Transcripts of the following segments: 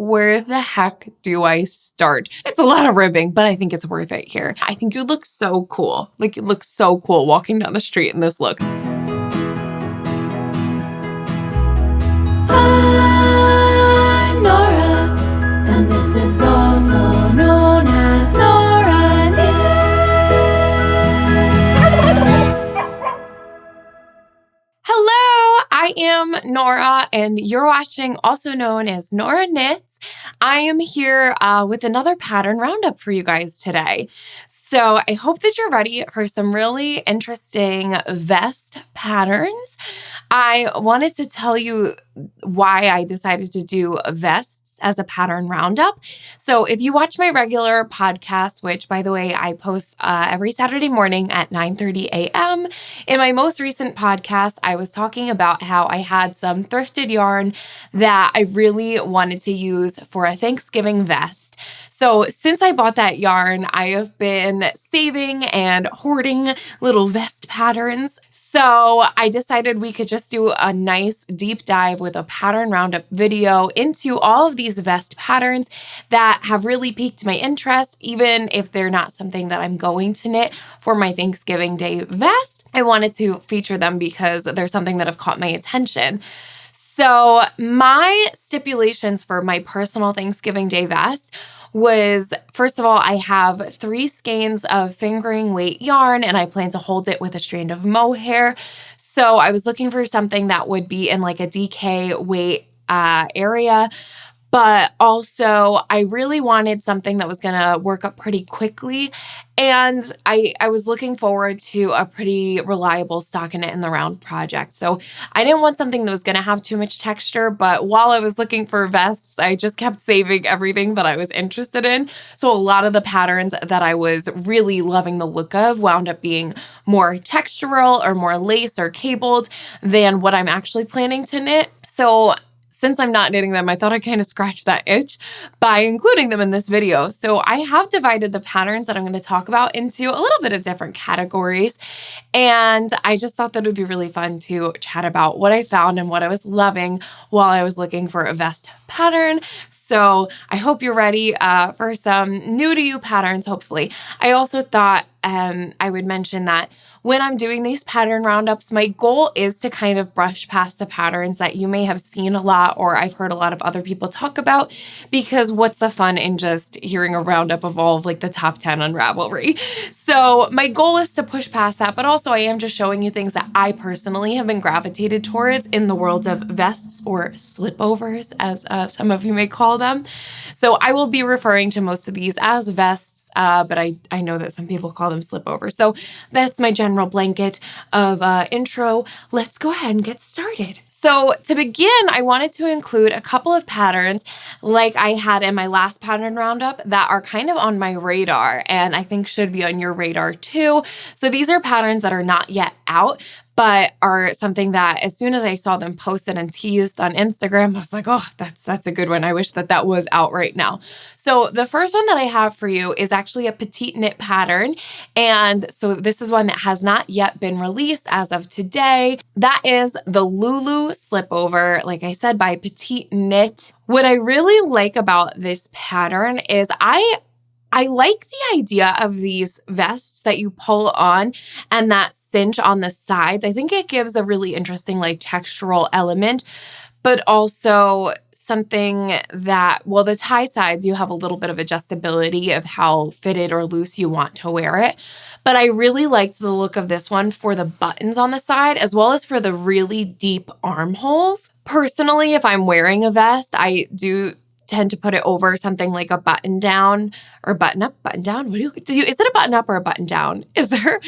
where the heck do I start? It's a lot of ribbing, but I think it's worth it here. I think you look so cool. Like, you look so cool walking down the street in this look. I'm Nora, and this is also known as Nora Knits. Hello, I am Nora, and you're watching also known as Nora Knits. I am here with another pattern roundup for you guys today. So I hope that you're ready for some really interesting vest patterns. I wanted to tell you why I decided to do vests as a pattern roundup. So if you watch my regular podcast, which by the way, I post every Saturday morning at 9:30 a.m. In my most recent podcast, I was talking about how I had some thrifted yarn that I really wanted to use for a Thanksgiving vest. So since I bought that yarn, I have been saving and hoarding little vest patterns. So I decided we could just do a nice deep dive with a pattern roundup video into all of these vest patterns that have really piqued my interest, even if they're not something that I'm going to knit for my Thanksgiving Day vest. I wanted to feature them because they're something that have caught my attention. So my stipulations for my personal Thanksgiving Day vest was, first of all, I have 3 skeins of fingering weight yarn and I plan to hold it with a strand of mohair. So I was looking for something that would be in like a DK weight area. But also, I really wanted something that was going to work up pretty quickly. And I was looking forward to a pretty reliable stockinette in the round project. So I didn't want something that was going to have too much texture. But while I was looking for vests, I just kept saving everything that I was interested in. So a lot of the patterns that I was really loving the look of wound up being more textural or more lace or cabled than what I'm actually planning to knit. So since I'm not knitting them, I thought I'd kind of scratch that itch by including them in this video. So I have divided the patterns that I'm going to talk about into a little bit of different categories. And I just thought that it would be really fun to chat about what I found and what I was loving while I was looking for a vest pattern. So I hope you're ready for some new to you patterns, hopefully. I also thought I would mention that when I'm doing these pattern roundups, my goal is to kind of brush past the patterns that you may have seen a lot or I've heard a lot of other people talk about, because what's the fun in just hearing a roundup of all of like the top 10 on Ravelry? So my goal is to push past that, but also I am just showing you things that I personally have been gravitated towards in the world of vests or slipovers, as some of you may call them. So I will be referring to most of these as vests, but I know that some people call them slipovers. So that's my general blanket of intro. Let's go ahead and get started. So to begin, I wanted to include a couple of patterns like I had in my last pattern roundup that are kind of on my radar and I think should be on your radar too. So these are patterns that are not yet out, but are something that as soon as I saw them posted and teased on Instagram, I was like, oh, that's a good one. I wish that was out right now. So the first one that I have for you is actually a petite knit pattern. And so this is one that has not yet been released as of today. That is the Lulu Slipover, like I said, by Petite Knit. What I really like about this pattern is I like the idea of these vests that you pull on and that cinch on the sides. I think it gives a really interesting like textural element, but also something that, well, the tie sides, you have a little bit of adjustability of how fitted or loose you want to wear it. But I really liked the look of this one for the buttons on the side, as well as for the really deep armholes. Personally, if I'm wearing a vest, I do tend to put it over something like a button down or button up, button down. Is it a button up or a button down? Is there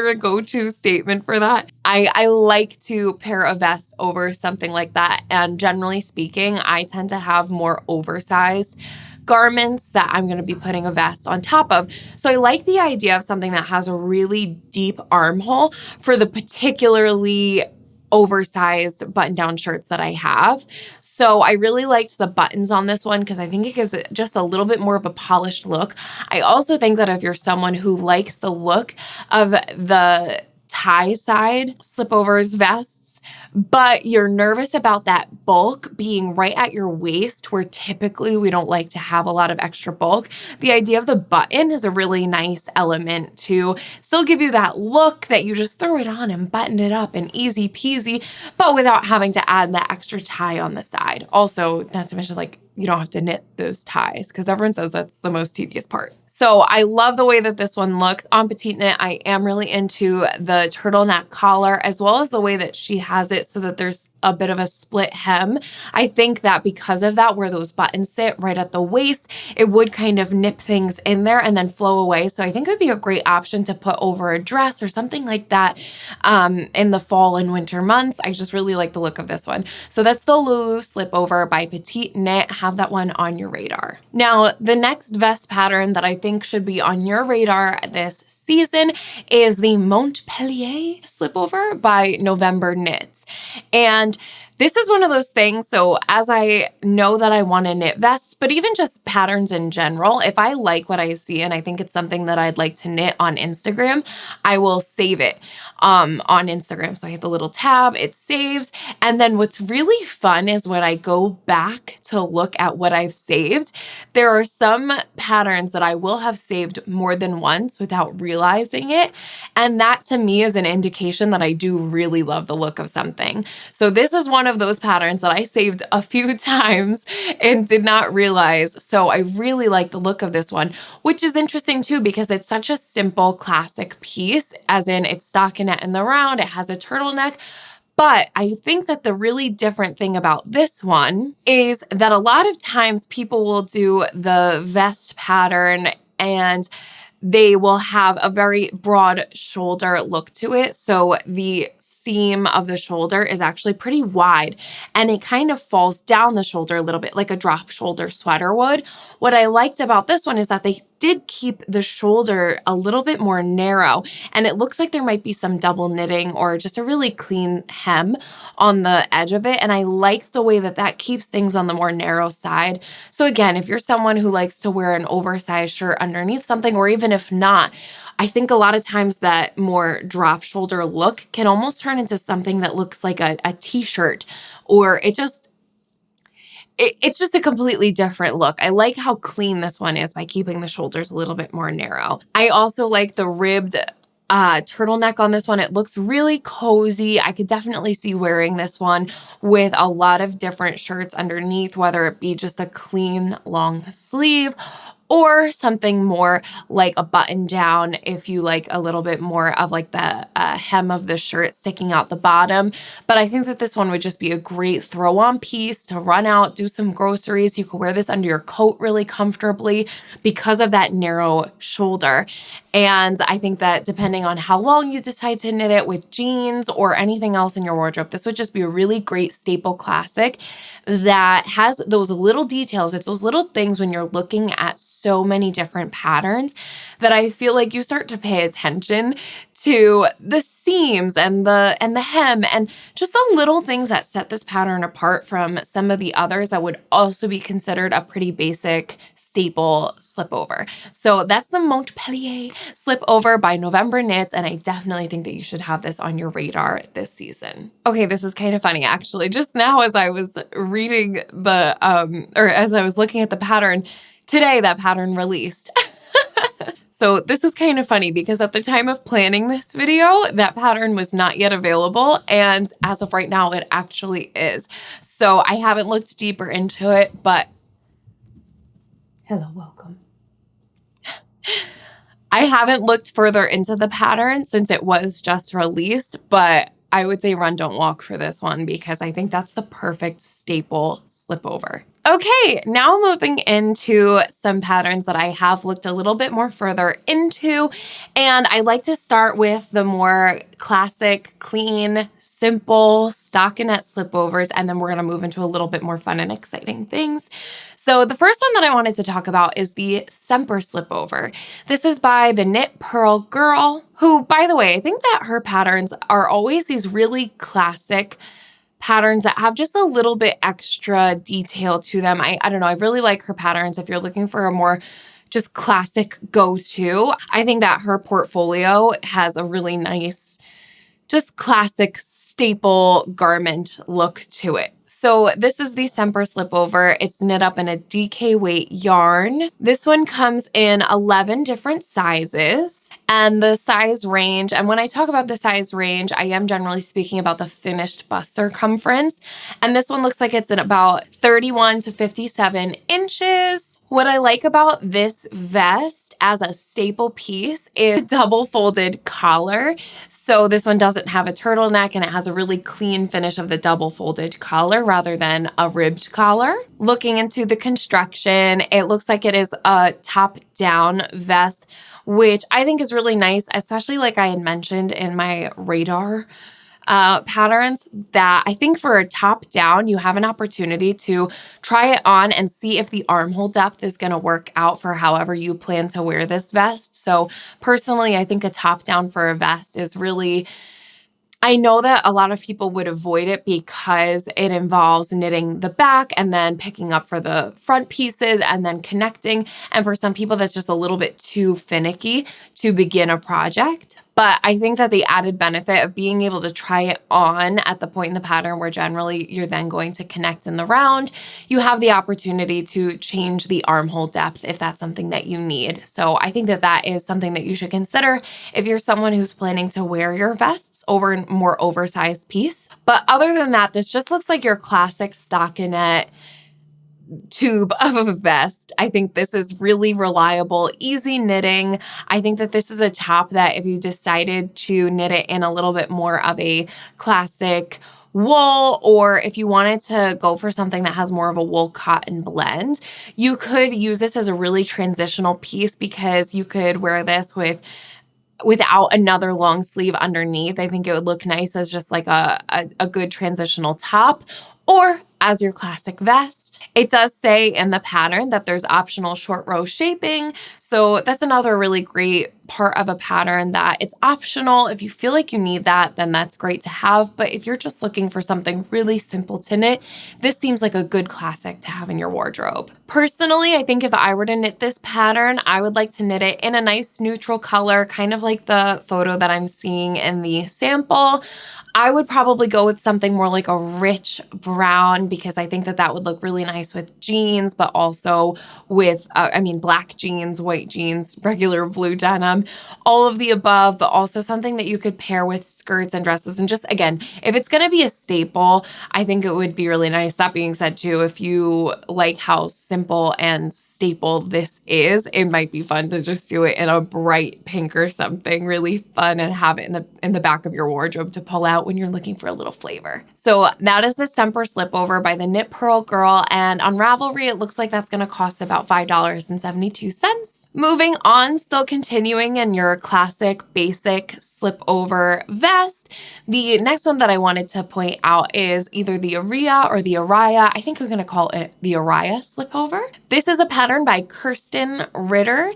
a go-to statement for that? I like to pair a vest over something like that. And generally speaking, I tend to have more oversized garments that I'm going to be putting a vest on top of. So I like the idea of something that has a really deep armhole for the particularly oversized button-down shirts that I have. So I really liked the buttons on this one because I think it gives it just a little bit more of a polished look. I also think that if you're someone who likes the look of the tie side slipovers vests, but you're nervous about that bulk being right at your waist, where typically we don't like to have a lot of extra bulk. The idea of the button is a really nice element to still give you that look that you just throw it on and button it up and easy peasy, but without having to add that extra tie on the side. Also, not to mention, like, you don't have to knit those ties because everyone says that's the most tedious part. So I love the way that this one looks on petite knit. I am really into the turtleneck collar, as well as the way that she has it so that there's a bit of a split hem. I think that because of that, where those buttons sit right at the waist, it would kind of nip things in there and then flow away. So I think it would be a great option to put over a dress or something like that in the fall and winter months. I just really like the look of this one. So that's the Lulu Slipover by Petite Knit. Have that one on your radar. Now, the next vest pattern that I think should be on your radar this season is the Montpellier Slipover by November Knits. And this is one of those things, so as I know that I want to knit vests, but even just patterns in general, if I like what I see and I think it's something that I'd like to knit on Instagram, I will save it on Instagram. So I hit the little tab, it saves. And then what's really fun is when I go back to look at what I've saved, there are some patterns that I will have saved more than once without realizing it. And that to me is an indication that I do really love the look of something. So this is one of those patterns that I saved a few times and did not realize. So I really like the look of this one, which is interesting too, because it's such a simple classic piece, as in it's stockinette in the round, it has a turtleneck. But I think that the really different thing about this one is that a lot of times people will do the vest pattern and they will have a very broad shoulder look to it. So the seam of the shoulder is actually pretty wide and it kind of falls down the shoulder a little bit like a drop shoulder sweater would. What I liked about this one is that they did keep the shoulder a little bit more narrow, and it looks like there might be some double knitting or just a really clean hem on the edge of it. And I like the way that that keeps things on the more narrow side. So again, if you're someone who likes to wear an oversized shirt underneath something, or even if not, I think a lot of times that more drop shoulder look can almost turn into something that looks like a t-shirt, or it's just a completely different look. I like how clean this one is by keeping the shoulders a little bit more narrow. I also like the ribbed turtleneck on this one. It looks really cozy. I could definitely see wearing this one with a lot of different shirts underneath, whether it be just a clean long sleeve or something more like a button down if you like a little bit more of like the hem of the shirt sticking out the bottom. But I think that this one would just be a great throw on piece to run out, do some groceries. You could wear this under your coat really comfortably because of that narrow shoulder. And I think that depending on how long you decide to knit it with jeans or anything else in your wardrobe, this would just be a really great staple classic that has those little details. It's those little things when you're looking at so many different patterns that I feel like you start to pay attention to the seams and the hem and just the little things that set this pattern apart from some of the others that would also be considered a pretty basic staple slipover. So that's the Montpellier Slipover by November Knits, and I definitely think that you should have this on your radar this season. Okay, this is kind of funny actually. Just now as I was reading the or as I was looking at the pattern, today that pattern released. So this is kind of funny because at the time of planning this video, that pattern was not yet available. And as of right now, it actually is. So I haven't looked deeper into it, but hello, welcome. I haven't looked further into the pattern since it was just released, but I would say run, don't walk for this one because I think that's the perfect staple slipover. Okay, now moving into some patterns that I have looked a little bit more further into, and I like to start with the more classic, clean, simple stockinette slipovers, and then we're gonna move into a little bit more fun and exciting things. So the first one that I wanted to talk about is the Semper Slipover. This is by the Knit Pearl Girl, who, by the way, I think that her patterns are always these really classic patterns that have just a little bit extra detail to them. I don't know, I really like her patterns. If you're looking for a more just classic go-to, I think that her portfolio has a really nice, just classic staple garment look to it. So this is the Semper Slipover. It's knit up in a DK weight yarn. This one comes in 11 different sizes. And the size range, and when I talk about the size range, I am generally speaking about the finished bust circumference. And this one looks like it's at about 31 to 57 inches. What I like about this vest as a staple piece is double folded collar. So this one doesn't have a turtleneck and it has a really clean finish of the double folded collar rather than a ribbed collar. Looking into the construction, it looks like it is a top down vest, which I think is really nice, especially like I had mentioned in my radar patterns, that I think for a top down, you have an opportunity to try it on and see if the armhole depth is going to work out for however you plan to wear this vest. So personally, I think a top down for a vest is really, I know that a lot of people would avoid it because it involves knitting the back and then picking up for the front pieces and then connecting. And for some people, that's just a little bit too finicky to begin a project. But I think that the added benefit of being able to try it on at the point in the pattern where generally you're then going to connect in the round, you have the opportunity to change the armhole depth if that's something that you need. So I think that that is something that you should consider if you're someone who's planning to wear your vests over a more oversized piece. But other than that, this just looks like your classic stockinette tube of a vest. I think this is really reliable, easy knitting. I think that this is a top that if you decided to knit it in a little bit more of a classic wool, or if you wanted to go for something that has more of a wool cotton blend, you could use this as a really transitional piece because you could wear this without another long sleeve underneath. I think it would look nice as just like a good transitional top, or as your classic vest. It does say in the pattern that there's optional short row shaping. So that's another really great part of a pattern, that it's optional. If you feel like you need that, then that's great to have. But if you're just looking for something really simple to knit, this seems like a good classic to have in your wardrobe. Personally, I think if I were to knit this pattern, I would like to knit it in a nice neutral color, kind of like the photo that I'm seeing in the sample. I would probably go with something more like a rich brown because I think that that would look really nice with jeans, but also with, black jeans, white jeans, regular blue denim, all of the above, but also something that you could pair with skirts and dresses. And just, again, if it's going to be a staple, I think it would be really nice. That being said, too, if you like how simple and staple this is, it might be fun to just do it in a bright pink or something really fun and have it in the back of your wardrobe to pull out when you're looking for a little flavor. So that is the Semper Slipover by the Knit Pearl Girl, and on Ravelry it looks like that's going to cost about $5.72. Moving on, still continuing in your classic basic slipover vest, the next one that I wanted to point out is either the Aria or the Araya. I think I'm going to call it the Araya slipover. This is a pattern by Kirsten Ritter,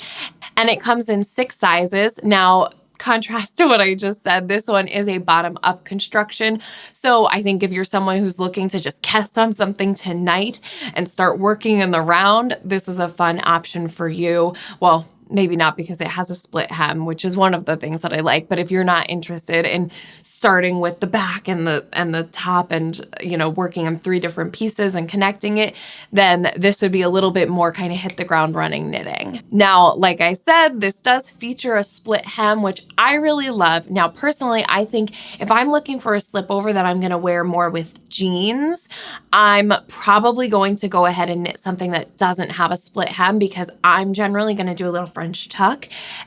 and it comes in 6 sizes. Now, contrast to what I just said, this one is a bottom-up construction. So I think if you're someone who's looking to just cast on something tonight and start working in the round, this is a fun option for you. Well, maybe not because it has a split hem, which is one of the things that I like. But if you're not interested in starting with the back and the top and, working on 3 different pieces and connecting it, then this would be a little bit more kind of hit the ground running knitting. Now, like I said, this does feature a split hem, which I really love. Now, personally, I think if I'm looking for a slipover that I'm going to wear more with jeans, I'm probably going to go ahead and knit something that doesn't have a split hem because I'm generally going to do a little French tuck.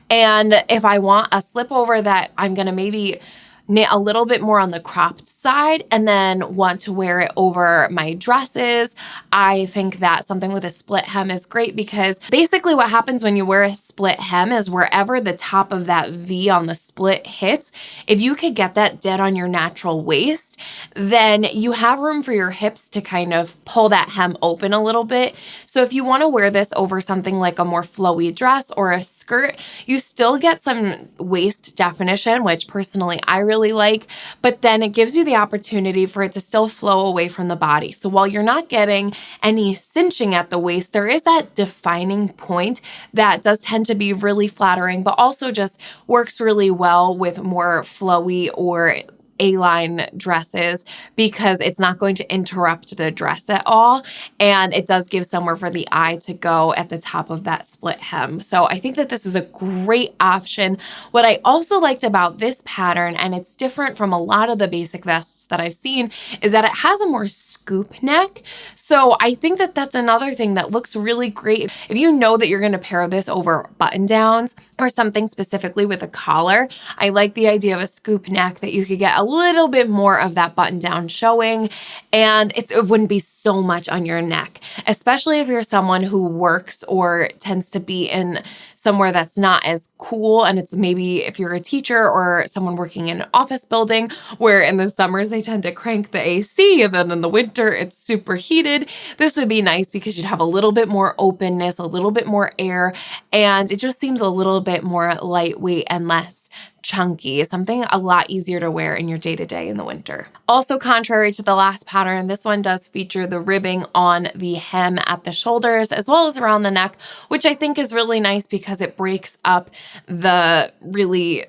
And if I want a slipover that I'm going to maybe knit a little bit more on the cropped side and then want to wear it over my dresses, I think that something with a split hem is great because basically what happens when you wear a split hem is wherever the top of that V on the split hits, if you could get that dead on your natural waist, then you have room for your hips to kind of pull that hem open a little bit. So if you want to wear this over something like a more flowy dress or a skirt, you still get some waist definition, which personally I really like, but then it gives you the opportunity for it to still flow away from the body. So while you're not getting any cinching at the waist, there is that defining point that does tend to be really flattering, but also just works really well with more flowy or A-line dresses because it's not going to interrupt the dress at all. And it does give somewhere for the eye to go at the top of that split hem. So I think that this is a great option. What I also liked about this pattern, and it's different from a lot of the basic vests that I've seen, is that it has a more scoop neck. So I think that that's another thing that looks really great. If you know that you're going to pair this over button downs or something specifically with a collar, I like the idea of a scoop neck that you could get a little bit more of that button down showing, and it wouldn't be so much on your neck, especially if you're someone who works or tends to be in somewhere that's not as cool. And it's maybe if you're a teacher or someone working in an office building where in the summers they tend to crank the AC and then in the winter it's super heated. This would be nice because you'd have a little bit more openness, a little bit more air, and it just seems a little bit more lightweight and less chunky, something a lot easier to wear in your day-to-day in the winter. Also, contrary to the last pattern, this one does feature the ribbing on the hem at the shoulders as well as around the neck, which I think is really nice because it breaks up the really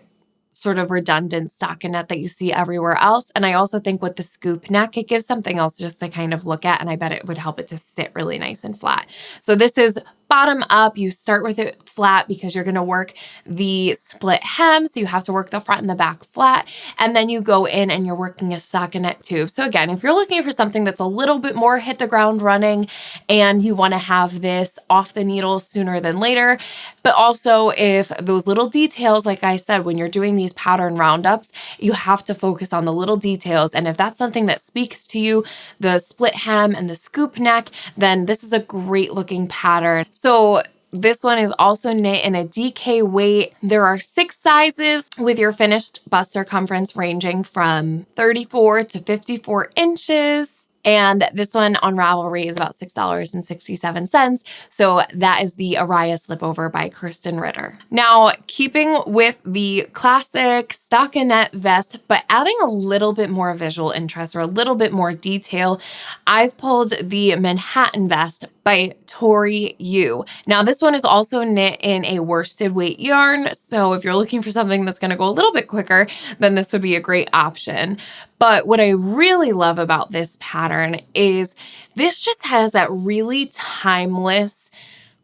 sort of redundant stockinette that you see everywhere else. And I also think with the scoop neck, it gives something else just to kind of look at, and I bet it would help it to sit really nice and flat. So this is bottom up. You start with it flat because you're going to work the split hem. So you have to work the front and the back flat. And then you go in and you're working a stockinette tube. So again, if you're looking for something that's a little bit more hit the ground running and you want to have this off the needle sooner than later, but also if those little details, like I said, when you're doing these pattern roundups, you have to focus on the little details. And if that's something that speaks to you, the split hem and the scoop neck, then this is a great looking pattern. So this one is also knit in a DK weight. There are 6 sizes with your finished bust circumference ranging from 34 to 54 inches. And this one on Ravelry is about $6.67. So that is the Araya Slipover by Kirsten Ritter. Now, keeping with the classic stockinette vest, but adding a little bit more visual interest or a little bit more detail, I've pulled the Manhattan vest by Tori Yu. Now, this one is also knit in a worsted weight yarn. So if you're looking for something that's gonna go a little bit quicker, then this would be a great option. But what I really love about this pattern is this just has that really timeless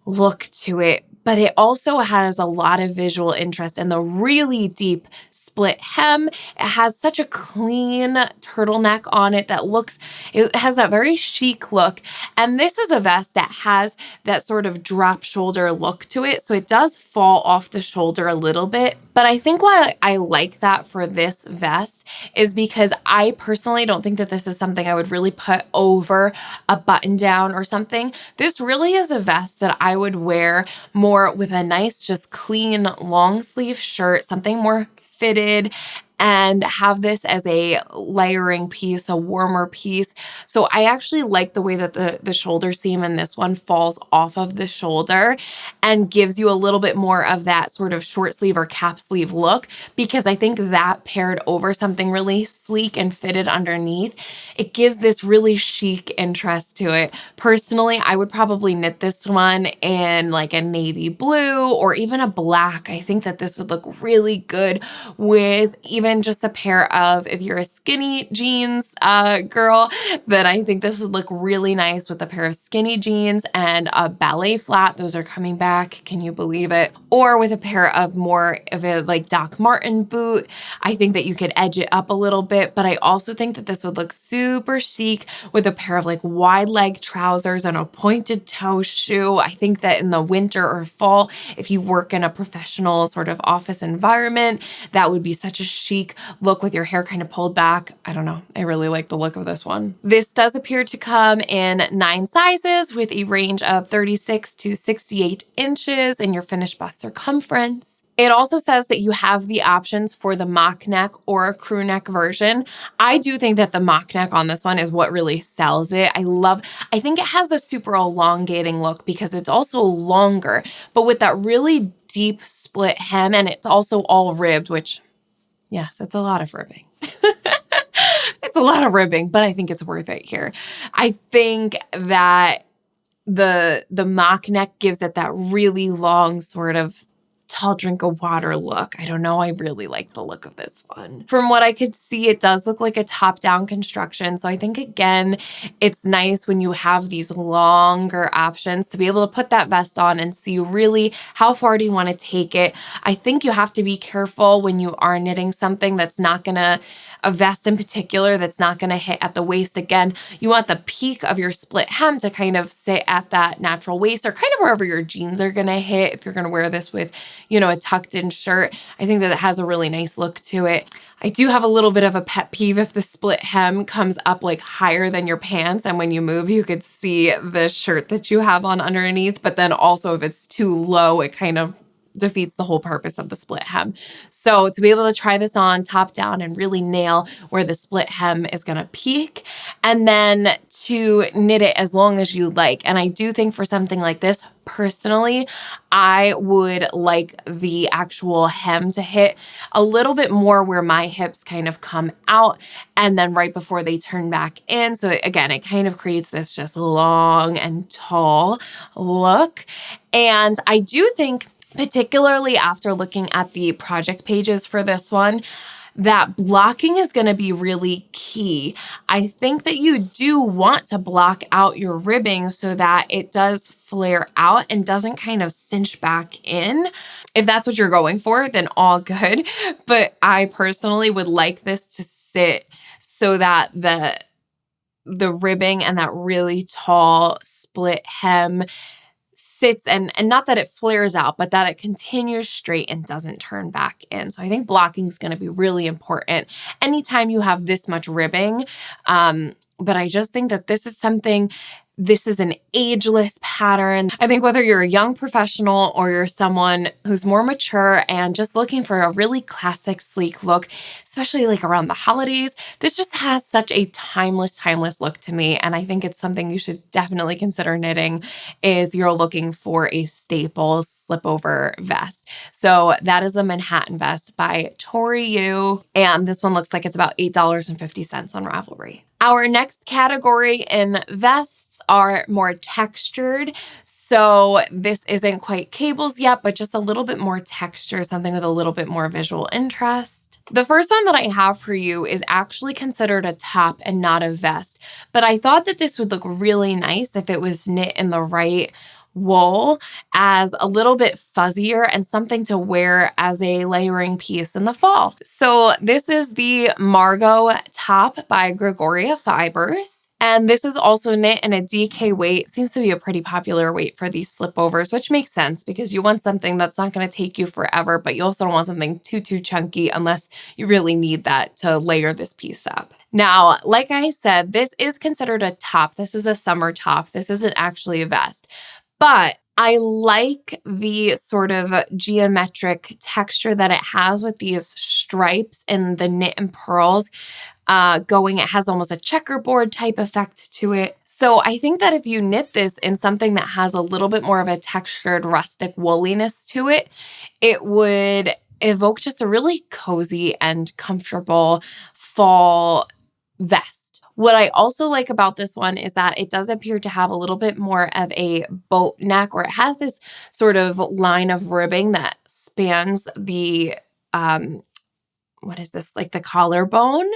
look to it, but it also has a lot of visual interest in the really deep split hem. It has such a clean turtleneck on it that it has that very chic look. And this is a vest that has that sort of drop shoulder look to it. So it does fall off the shoulder a little bit. But I think why I like that for this vest is because I personally don't think that this is something I would really put over a button down or something. This really is a vest that I would wear more with a nice, just clean long sleeve shirt, something more fitted, and have this as a layering piece, a warmer piece. So I actually like the way that the shoulder seam in this one falls off of the shoulder and gives you a little bit more of that sort of short sleeve or cap sleeve look, because I think that paired over something really sleek and fitted underneath, it gives this really chic interest to it. Personally, I would probably knit this one in like a navy blue or even a black. I think that this would look really good with even just a pair of, if you're a skinny jeans girl, then I think this would look really nice with a pair of skinny jeans and a ballet flat. Those are coming back. Can you believe it? Or with a pair of more of a like Doc Marten boot. I think that you could edge it up a little bit, but I also think that this would look super chic with a pair of like wide leg trousers and a pointed toe shoe. I think that in the winter or fall, if you work in a professional sort of office environment, that would be such a chic look with your hair kind of pulled back. I don't know. I really like the look of this one. This does appear to come in 9 sizes with a range of 36 to 68 inches in your finished bust circumference. It also says that you have the options for the mock neck or a crew neck version. I do think that the mock neck on this one is what really sells it. I think it has a super elongating look because it's also longer, but with that really deep split hem, and it's also all ribbed, which yes, it's a lot of ribbing. It's a lot of ribbing, but I think it's worth it here. I think that the mock neck gives it that really long sort of tall drink of water look. I don't know. I really like the look of this one. From what I could see, it does look like a top-down construction. So I think, again, it's nice when you have these longer options to be able to put that vest on and see really how far do you want to take it. I think you have to be careful when you are knitting something that's not going to, a vest in particular, that's not going to hit at the waist. Again, you want the peak of your split hem to kind of sit at that natural waist, or kind of wherever your jeans are going to hit. If you're going to wear this with, you know, a tucked in shirt, I think that it has a really nice look to it. I do have a little bit of a pet peeve if the split hem comes up like higher than your pants, and when you move, you could see the shirt that you have on underneath. But then also if it's too low, it kind of defeats the whole purpose of the split hem. So to be able to try this on top down and really nail where the split hem is going to peak, and then to knit it as long as you like. And I do think for something like this, personally, I would like the actual hem to hit a little bit more where my hips kind of come out and then right before they turn back in. So again, it kind of creates this just long and tall look. And I do think, particularly after looking at the project pages for this one, that blocking is going to be really key. I think that you do want to block out your ribbing so that it does flare out and doesn't kind of cinch back in. If that's what you're going for, then all good. But I personally would like this to sit so that the ribbing and that really tall split hem sits, and not that it flares out, but that it continues straight and doesn't turn back in. So I think blocking is going to be really important anytime you have this much ribbing. But I just think that this is something, this is an ageless pattern. I think whether you're a young professional or you're someone who's more mature and just looking for a really classic, sleek look, especially like around the holidays, this just has such a timeless look to me. And I think it's something you should definitely consider knitting if you're looking for a staple slip-over vest. So that is a Manhattan vest by Tori Yu. And this one looks like it's about $8.50 on Ravelry. Our next category in vests are more textured. So this isn't quite cables yet, but just a little bit more texture, something with a little bit more visual interest. The first one that I have for you is actually considered a top and not a vest, but I thought that this would look really nice if it was knit in the right wool as a little bit fuzzier and something to wear as a layering piece in the fall. So this is the Margot top by Gregoria Fibers. And this is also knit in a DK weight. Seems to be a pretty popular weight for these slipovers, which makes sense because you want something that's not going to take you forever, but you also don't want something too chunky unless you really need that to layer this piece up. Now, like I said, this is considered a top. This is a summer top. This isn't actually a vest. But I like the sort of geometric texture that it has with these stripes and the knit and pearls going. It has almost a checkerboard type effect to it. So I think that if you knit this in something that has a little bit more of a textured rustic wooliness to it, it would evoke just a really cozy and comfortable fall vest. What I also like about this one is that it does appear to have a little bit more of a boat neck, or it has this sort of line of ribbing that spans the, what is this, like the collarbone.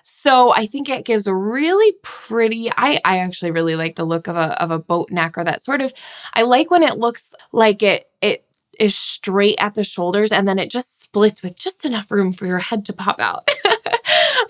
So I think it gives a really pretty, I actually really like the look of a boat neck, or that sort of, I like when it looks like it is straight at the shoulders and then it just splits with just enough room for your head to pop out.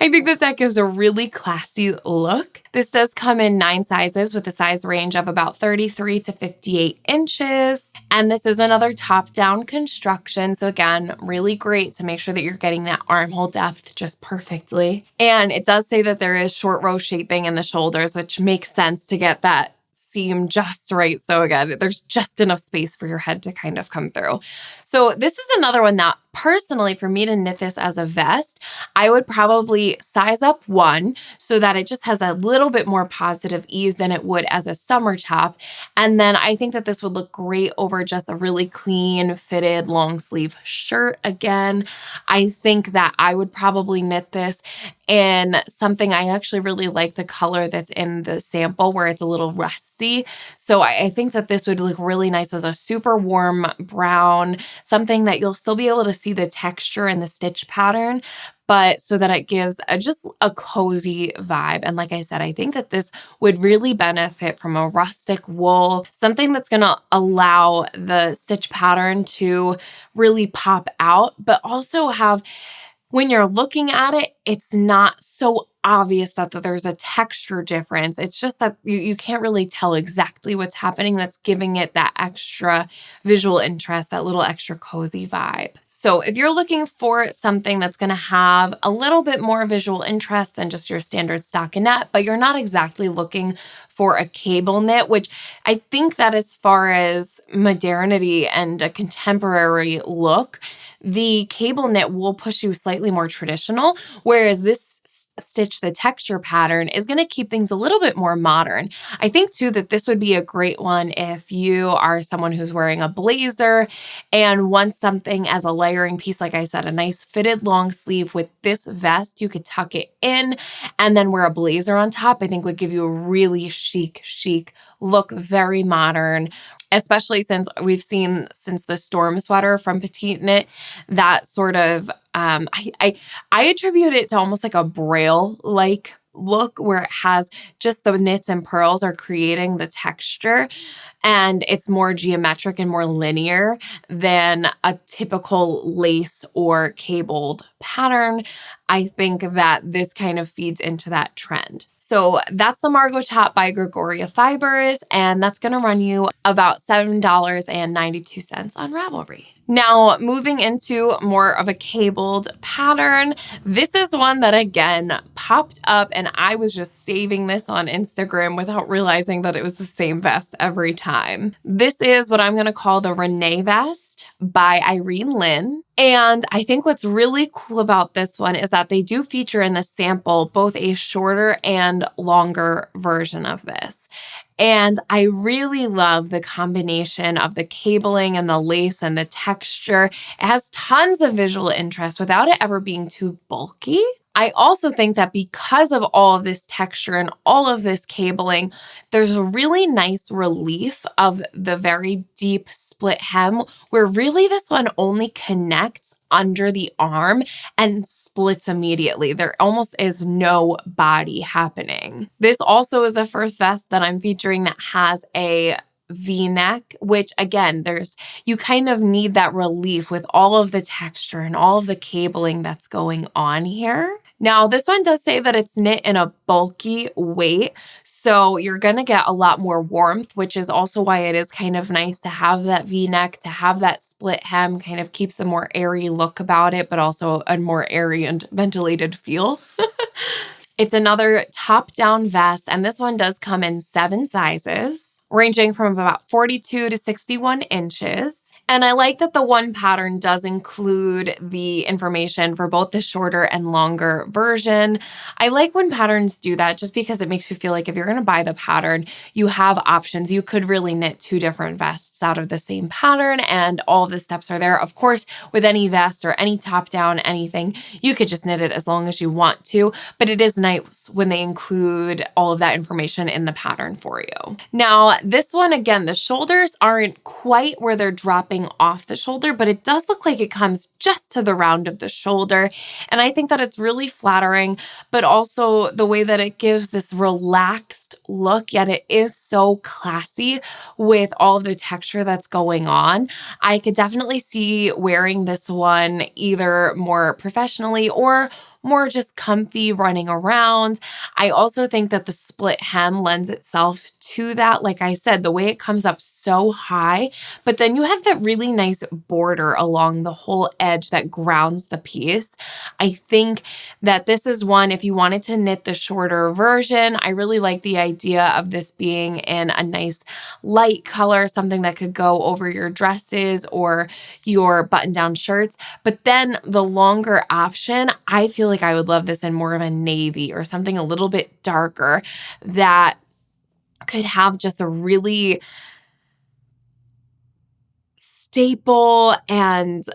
I think that gives a really classy look. This does come in 9 sizes with a size range of about 33 to 58 inches. And this is another top-down construction. So again, really great to make sure that you're getting that armhole depth just perfectly. And it does say that there is short row shaping in the shoulders, which makes sense to get that seam just right. So again, there's just enough space for your head to kind of come through. So this is another one that Personally, for me to knit this as a vest, I would probably size up 1 so that it just has a little bit more positive ease than it would as a summer top. And then I think that this would look great over just a really clean fitted long sleeve shirt. Again, I think that I would probably knit this in something. I actually really like the color that's in the sample where it's a little rusty. So I think that this would look really nice as a super warm brown, something that you'll still be able to see the texture and the stitch pattern, but so that it gives just a cozy vibe. And like I said, I think that this would really benefit from a rustic wool, something that's going to allow the stitch pattern to really pop out, but also have, when you're looking at it, it's not so obvious that there's a texture difference. It's just that you can't really tell exactly what's happening. That's giving it that extra visual interest, that little extra cozy vibe. So if you're looking for something that's going to have a little bit more visual interest than just your standard stockinette, but you're not exactly looking for a cable knit, which I think that as far as modernity and a contemporary look, the cable knit will push you slightly more traditional, whereas this stitch, the texture pattern, is going to keep things a little bit more modern. I think too that this would be a great one if you are someone who's wearing a blazer and wants something as a layering piece. Like I said, a nice fitted long sleeve with this vest, you could tuck it in and then wear a blazer on top. I think would give you a really chic look, very modern, especially since we've seen since the storm sweater from Petite Knit, that sort of, I attribute it to almost like a braille-like look where it has just the knits and pearls are creating the texture, and it's more geometric and more linear than a typical lace or cabled pattern. I think that this kind of feeds into that trend. So that's the Margot top by Gregoria Fibers, and that's going to run you about $7.92 on Ravelry. Now, moving into more of a cabled pattern, this is one that again popped up and I was just saving this on Instagram without realizing that it was the same vest every time. This is what I'm going to call the Renee vest by Irene Lynn. And I think what's really cool about this one is that they do feature in the sample both a shorter and longer version of this. And I really love the combination of the cabling and the lace and the texture. It has tons of visual interest without it ever being too bulky. I also think that because of all of this texture and all of this cabling, there's a really nice relief of the very deep split hem where really this one only connects under the arm and splits immediately. There almost is no body happening. This also is the first vest that I'm featuring that has a V-neck, which again, you kind of need that relief with all of the texture and all of the cabling that's going on here. Now, this one does say that it's knit in a bulky weight, so you're going to get a lot more warmth, which is also why it is kind of nice to have that V-neck, to have that split hem, kind of keeps a more airy look about it, but also a more airy and ventilated feel. It's another top-down vest, and this one does come in 7 sizes, ranging from about 42 to 61 inches. And I like that the one pattern does include the information for both the shorter and longer version. I like when patterns do that just because it makes you feel like if you're going to buy the pattern, you have options. You could really knit 2 different vests out of the same pattern and all of the steps are there. Of course, with any vest or any top down, anything, you could just knit it as long as you want to, but it is nice when they include all of that information in the pattern for you. Now, this one, again, the shoulders aren't quite where they're dropping off the shoulder, but it does look like it comes just to the round of the shoulder. And I think that it's really flattering, but also the way that it gives this relaxed look, yet it is so classy with all of the texture that's going on. I could definitely see wearing this one either more professionally or more just comfy running around. I also think that the split hem lends itself to that. Like I said, the way it comes up so high, but then you have that really nice border along the whole edge that grounds the piece. I think that this is one, if you wanted to knit the shorter version, I really like the idea of this being in a nice light color, something that could go over your dresses or your button-down shirts. But then the longer option, I feel like I would love this in more of a navy or something a little bit darker that could have just a really staple and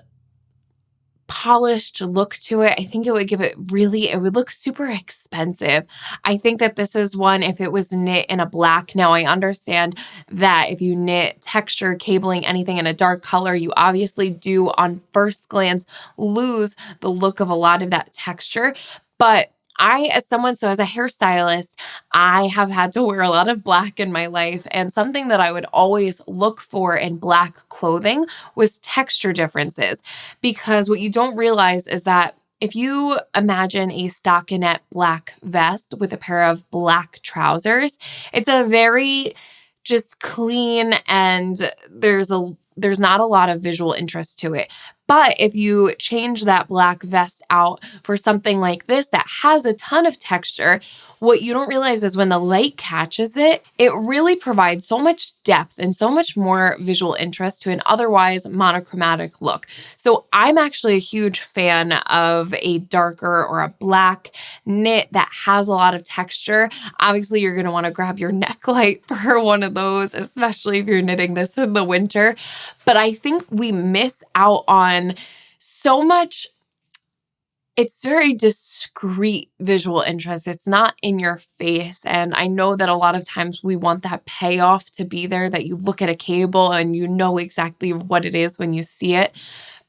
polished look to it. I think it would give it would look super expensive. I think that this is one, if it was knit in a black. Now I understand that if you knit texture, cabling, anything in a dark color, you obviously do on first glance lose the look of a lot of that texture. But as a hairstylist, I have had to wear a lot of black in my life. And something that I would always look for in black clothing was texture differences. Because what you don't realize is that if you imagine a stockinette black vest with a pair of black trousers, it's a very just clean and there's not a lot of visual interest to it. But if you change that black vest out for something like this that has a ton of texture, what you don't realize is when the light catches it, it really provides so much depth and so much more visual interest to an otherwise monochromatic look. So I'm actually a huge fan of a darker or a black knit that has a lot of texture. Obviously, you're going to want to grab your neck light for one of those, especially if you're knitting this in the winter. But I think we miss out on so much. It's very discreet visual interest. It's not in your face. And I know that a lot of times we want that payoff to be there, that you look at a cable and you know exactly what it is when you see it.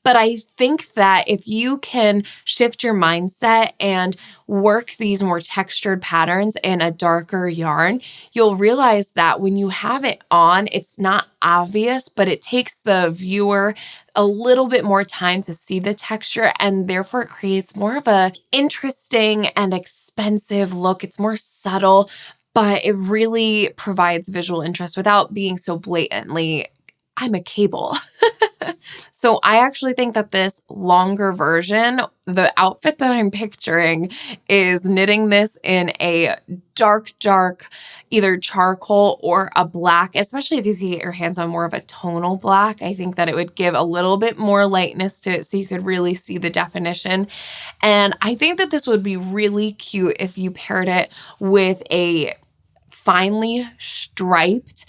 But I think that if you can shift your mindset and work these more textured patterns in a darker yarn, you'll realize that when you have it on, it's not obvious, but it takes the viewer a little bit more time to see the texture, and therefore it creates more of a interesting and expensive look. It's more subtle, but it really provides visual interest without being so blatantly, I'm a cable. So I actually think that this longer version, the outfit that I'm picturing is knitting this in a dark, either charcoal or a black, especially if you could get your hands on more of a tonal black. I think that it would give a little bit more lightness to it so you could really see the definition. And I think that this would be really cute if you paired it with a finely striped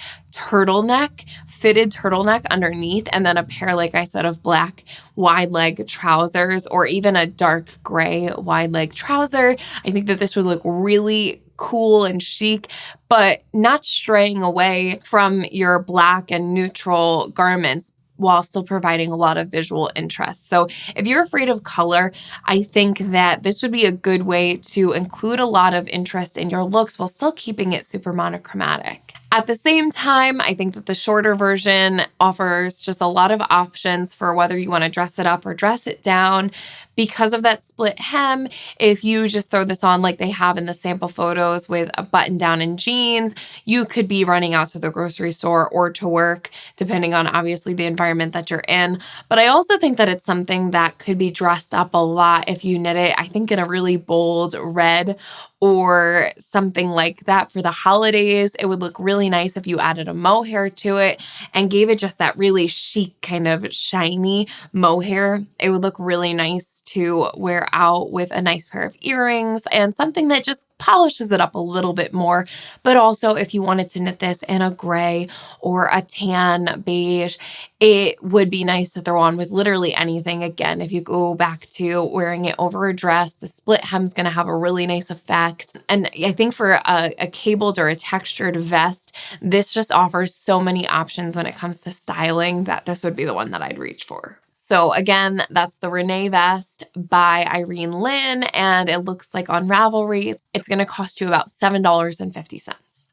fitted turtleneck underneath, and then a pair, like I said, of black wide leg trousers, or even a dark gray wide leg trouser. I think that this would look really cool and chic, but not straying away from your black and neutral garments while still providing a lot of visual interest. So if you're afraid of color, I think that this would be a good way to include a lot of interest in your looks while still keeping it super monochromatic. At the same time, I think that the shorter version offers just a lot of options for whether you want to dress it up or dress it down. Because of that split hem, if you just throw this on like they have in the sample photos with a button down and jeans, you could be running out to the grocery store or to work, depending on obviously the environment that you're in. But I also think that it's something that could be dressed up a lot if you knit it, I think, in a really bold red or something like that for the holidays. It would look really nice if you added a mohair to it and gave it just that really chic kind of shiny mohair. It would look really nice to wear out with a nice pair of earrings and something that just polishes it up a little bit more. But also, if you wanted to knit this in a gray or a tan beige, it would be nice to throw on with literally anything. Again, if you go back to wearing it over a dress, the split hem's going to have a really nice effect. And I think for a cabled or a textured vest, this just offers so many options when it comes to styling that this would be the one that I'd reach for. So again, that's the Renee vest by Irene Lynn, and it looks like on Ravelry, it's going to cost you about $7.50.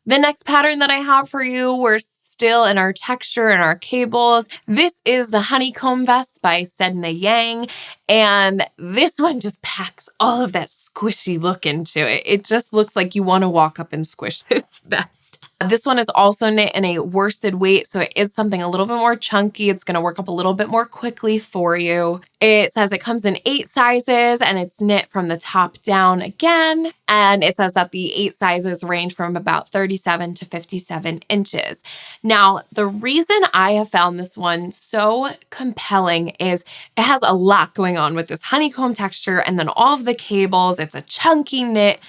The next pattern that I have for you, we're still in our texture and our cables. This is the Honeycomb Vest by Sedna Yang, and this one just packs all of that squishy look into it. It just looks like you want to walk up and squish this vest. This one is also knit in a worsted weight, so it is something a little bit more chunky. It's going to work up a little bit more quickly for you. It says it comes in 8 sizes and it's knit from the top down again. And it says that the 8 sizes range from about 37 to 57 inches. Now, the reason I have found this one so compelling is it has a lot going on with this honeycomb texture and then all of the cables. It's a chunky knit.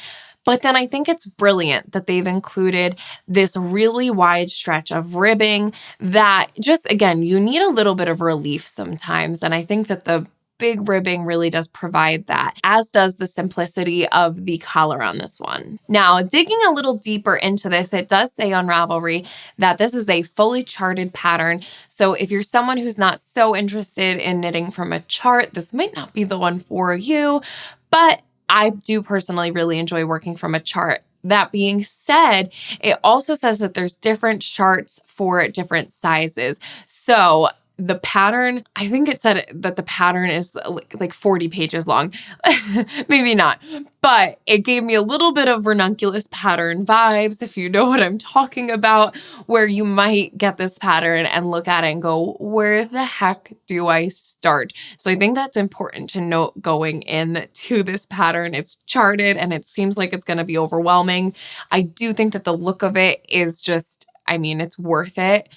But then I think it's brilliant that they've included this really wide stretch of ribbing that just, again, you need a little bit of relief sometimes. And I think that the big ribbing really does provide that, as does the simplicity of the collar on this one. Now, digging a little deeper into this, it does say on Ravelry that this is a fully charted pattern. So if you're someone who's not so interested in knitting from a chart, this might not be the one for you, but I do personally really enjoy working from a chart. That being said, it also says that there's different charts for different sizes. So the pattern, I think it said that the pattern is like 40 pages long. Maybe not, but it gave me a little bit of ranunculus pattern vibes, if you know what I'm talking about, where you might get this pattern and look at it and go, where the heck do I start? So I think that's important to note going into this pattern. It's charted and it seems like it's going to be overwhelming. I do think that the look of it is just, I mean, it's worth it,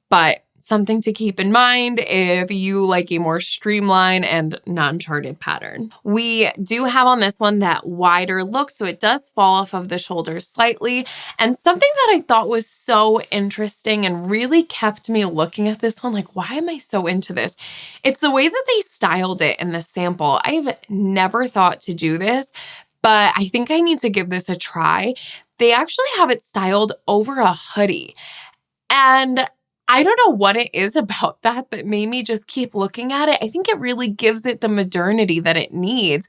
but something to keep in mind if you like a more streamlined and non-charted pattern. We do have on this one that wider look, so it does fall off of the shoulders slightly. And something that I thought was so interesting and really kept me looking at this one, like, why am I so into this? It's the way that they styled it in the sample. I've never thought to do this, but I think I need to give this a try. They actually have it styled over a hoodie. And I don't know what it is about that made me just keep looking at it. I think it really gives it the modernity that it needs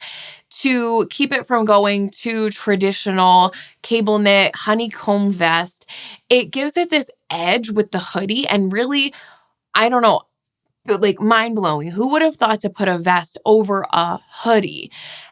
to keep it from going to traditional cable knit honeycomb vest. It gives it this edge with the hoodie and really, I don't know, like mind-blowing. Who would have thought to put a vest over a hoodie?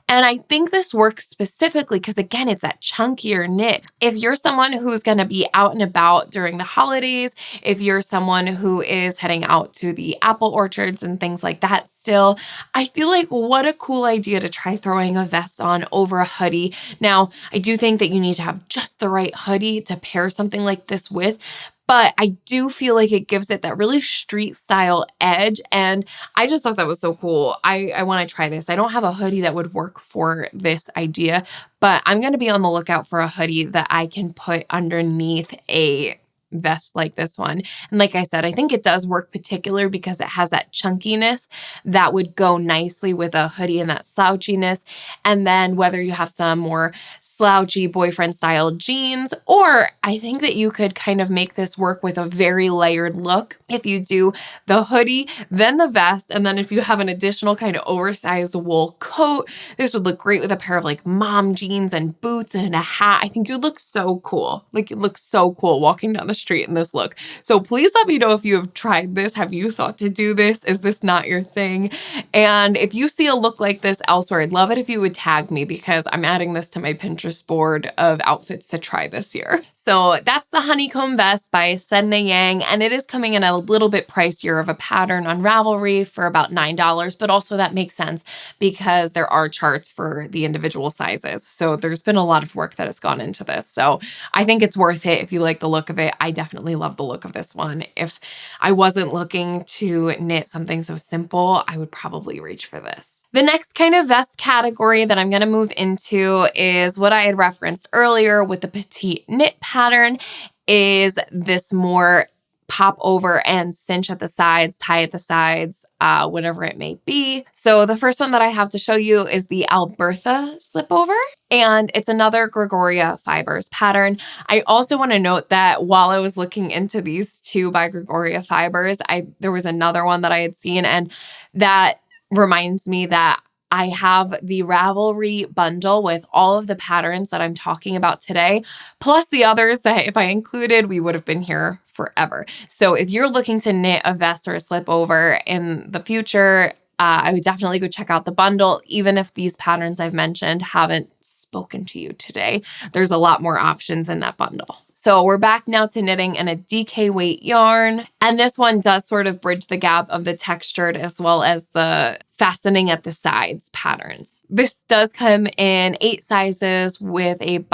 And I think this works specifically because, again, it's that chunkier knit. If you're someone who's going to be out and about during the holidays, if you're someone who is heading out to the apple orchards and things like that still, I feel like what a cool idea to try throwing a vest on over a hoodie. Now, I do think that you need to have just the right hoodie to pair something like this with, but I do feel like it gives it that really street style edge. And I just thought that was so cool. I want to try this. I don't have a hoodie that would work for this idea, but I'm going to be on the lookout for a hoodie that I can put underneath a vest like this one. And like I said, I think it does work particular because it has that chunkiness that would go nicely with a hoodie and that slouchiness. And then whether you have some more slouchy boyfriend style jeans, or I think that you could kind of make this work with a very layered look. If you do the hoodie, then the vest, and then if you have an additional kind of oversized wool coat, this would look great with a pair of like mom jeans and boots and a hat. I think you would look so cool. Like it looks so cool walking down the street in this look. So please let me know if you have tried this. Have you thought to do this? Is this not your thing? And if you see a look like this elsewhere, I'd love it if you would tag me because I'm adding this to my Pinterest board of outfits to try this year. So that's the Honeycomb Vest by Sedna Yang, and it is coming in a little bit pricier of a pattern on Ravelry for about $9, but also that makes sense because there are charts for the individual sizes. So there's been a lot of work that has gone into this. So I think it's worth it if you like the look of it. I definitely love the look of this one. If I wasn't looking to knit something so simple, I would probably reach for this. The next kind of vest category that I'm going to move into is what I had referenced earlier with the petite knit pattern, is this more pop over and cinch at the sides, tie at the sides, whatever it may be. So the first one that I have to show you is the Alberta slipover, and it's another Gregoria Fibers pattern. I also want to note that while I was looking into these two by Gregoria Fibers, there was another one that I had seen, and that reminds me that I have the Ravelry bundle with all of the patterns that I'm talking about today, plus the others that if I included, we would have been here forever. So if you're looking to knit a vest or a slip over in the future, I would definitely go check out the bundle. Even if these patterns I've mentioned haven't spoken to you today, there's a lot more options in that bundle. So we're back now to knitting in a DK weight yarn. And this one does sort of bridge the gap of the textured as well as the fastening at the sides patterns. This does come in 8 sizes with a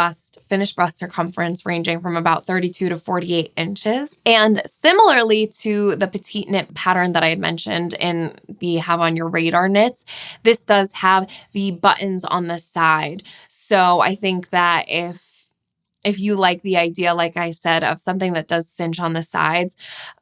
finished bust circumference ranging from about 32 to 48 inches. And similarly to the petite knit pattern that I had mentioned in the Have on Your Radar knits, this does have the buttons on the side. So I think that if you like the idea, like I said, of something that does cinch on the sides,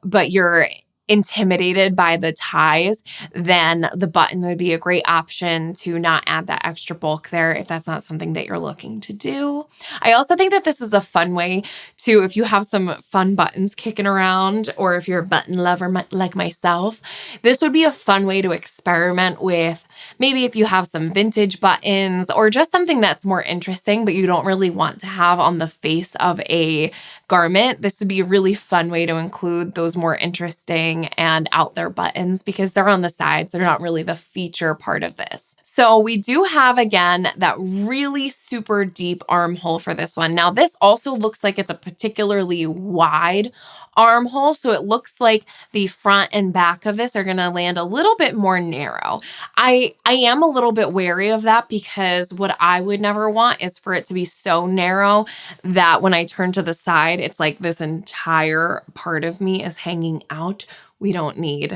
but you're intimidated by the ties, then the button would be a great option to not add that extra bulk there if that's not something that you're looking to do. I also think that this is a fun way to, if you have some fun buttons kicking around, or if you're a button lover like myself, this would be a fun way to experiment with. Maybe if you have some vintage buttons or just something that's more interesting, but you don't really want to have on the face of a garment, this would be a really fun way to include those more interesting and out there buttons because they're on the sides. They're not really the feature part of this. So we do have, again, that really super deep armhole for this one. Now, this also looks like it's a particularly wide armhole. So it looks like the front and back of this are going to land a little bit more narrow. I am a little bit wary of that because what I would never want is for it to be so narrow that when I turn to the side, it's like this entire part of me is hanging out. We don't need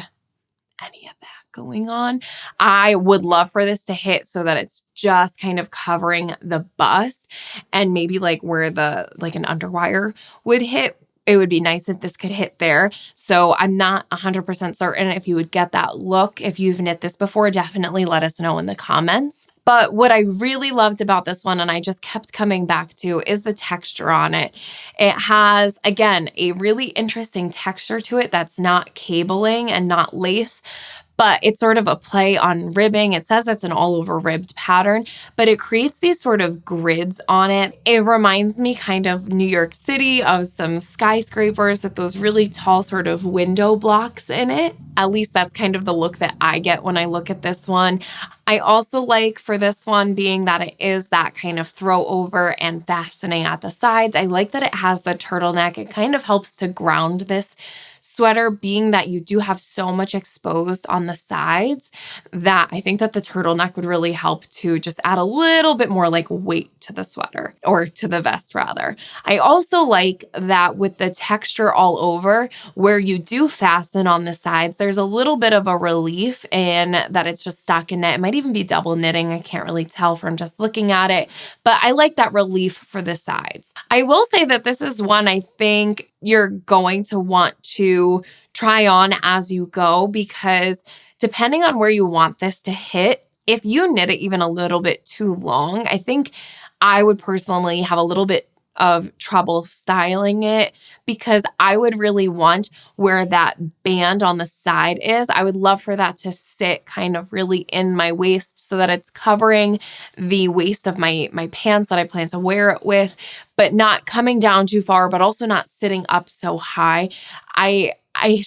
any of that going on. I would love for this to hit so that it's just kind of covering the bust and maybe like where like an underwire would hit. It would be nice if this could hit there. So I'm not 100% certain if you would get that look. If you've knit this before, definitely let us know in the comments. But what I really loved about this one, and I just kept coming back to, is the texture on it. It has, again, a really interesting texture to it that's not cabling and not lace, but it's sort of a play on ribbing. It says it's an all over ribbed pattern, but it creates these sort of grids on it. It reminds me kind of New York City, of some skyscrapers with those really tall sort of window blocks in it. At least that's kind of the look that I get when I look at this one. I also like for this one being that it is that kind of throw over and fastening at the sides. I like that it has the turtleneck. It kind of helps to ground this sweater, being that you do have so much exposed on the sides, that I think that the turtleneck would really help to just add a little bit more like weight to the sweater, or to the vest rather. I also like that with the texture all over, where you do fasten on the sides, there's a little bit of a relief in that it's just stockinette. It might even be double knitting. I can't really tell from just looking at it, but I like that relief for the sides. I will say that this is one I think you're going to want to try on as you go, because depending on where you want this to hit, if you knit it even a little bit too long, I think I would personally have a little bit of trouble styling it, because I would really want where that band on the side is. I would love for that to sit kind of really in my waist so that it's covering the waist of my pants that I plan to wear it with, but not coming down too far, but also not sitting up so high. I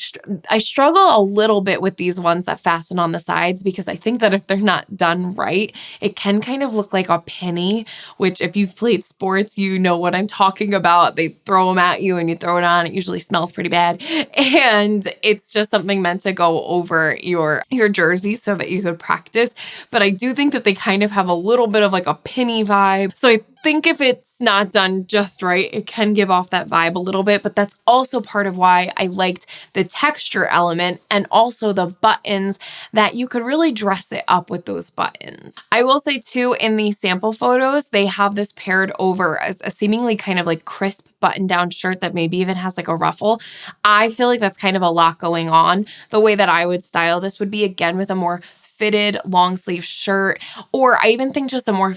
struggle a little bit with these ones that fasten on the sides, because I think that if they're not done right, it can kind of look like a penny, which if you've played sports, you know what I'm talking about. They throw them at you and you throw it on. It usually smells pretty bad. And it's just something meant to go over your jersey so that you could practice. But I do think that they kind of have a little bit of like a penny vibe. So I think if it's not done just right, it can give off that vibe a little bit, but that's also part of why I liked the texture element, and also the buttons, that you could really dress it up with those buttons. I will say too, in the sample photos, they have this paired over as a seemingly kind of like crisp button down shirt that maybe even has like a ruffle. I feel like that's kind of a lot going on. The way that I would style this would be, again, with a more fitted long sleeve shirt, or I even think just a more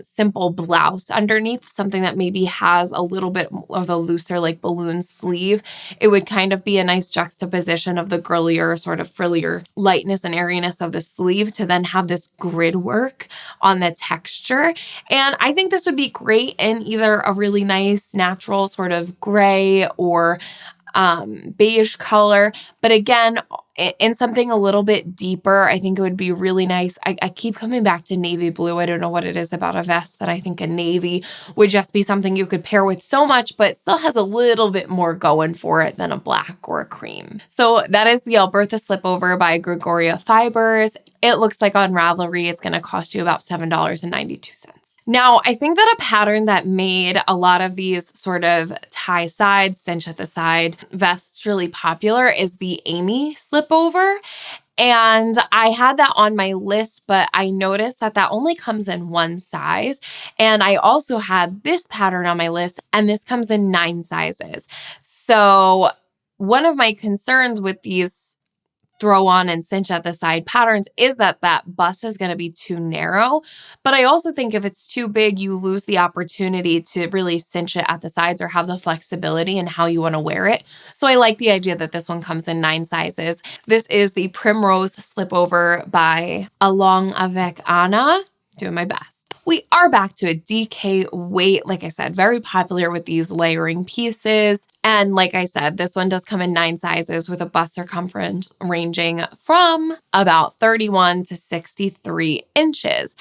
simple blouse underneath, something that maybe has a little bit of a looser like balloon sleeve. It would kind of be a nice juxtaposition of the girlier, sort of frillier lightness and airiness of the sleeve to then have this grid work on the texture. And I think this would be great in either a really nice natural sort of gray or beige color. But again, in something a little bit deeper, I think it would be really nice. I keep coming back to navy blue. I don't know what it is about a vest that I think a navy would just be something you could pair with so much, but still has a little bit more going for it than a black or a cream. So that is the Alberta Slipover by Gregoria Fibers. It looks like on Ravelry, it's going to cost you about $7.92. Now, I think that a pattern that made a lot of these sort of tie sides, cinch at the side vests really popular is the Amy slipover. And I had that on my list, but I noticed that that only comes in one size. And I also had this pattern on my list, and this comes in 9 sizes. So one of my concerns with these throw on and cinch at the side patterns is that that bust is going to be too narrow. But I also think if it's too big, you lose the opportunity to really cinch it at the sides or have the flexibility in how you want to wear it. So I like the idea that this one comes in 9 sizes. This is the Primrose Slipover by Along Avec Anna. Doing my best. We are back to a DK weight. Like I said, very popular with these layering pieces. And like I said, this one does come in 9 sizes with a bust circumference ranging from about 31 to 63 inches.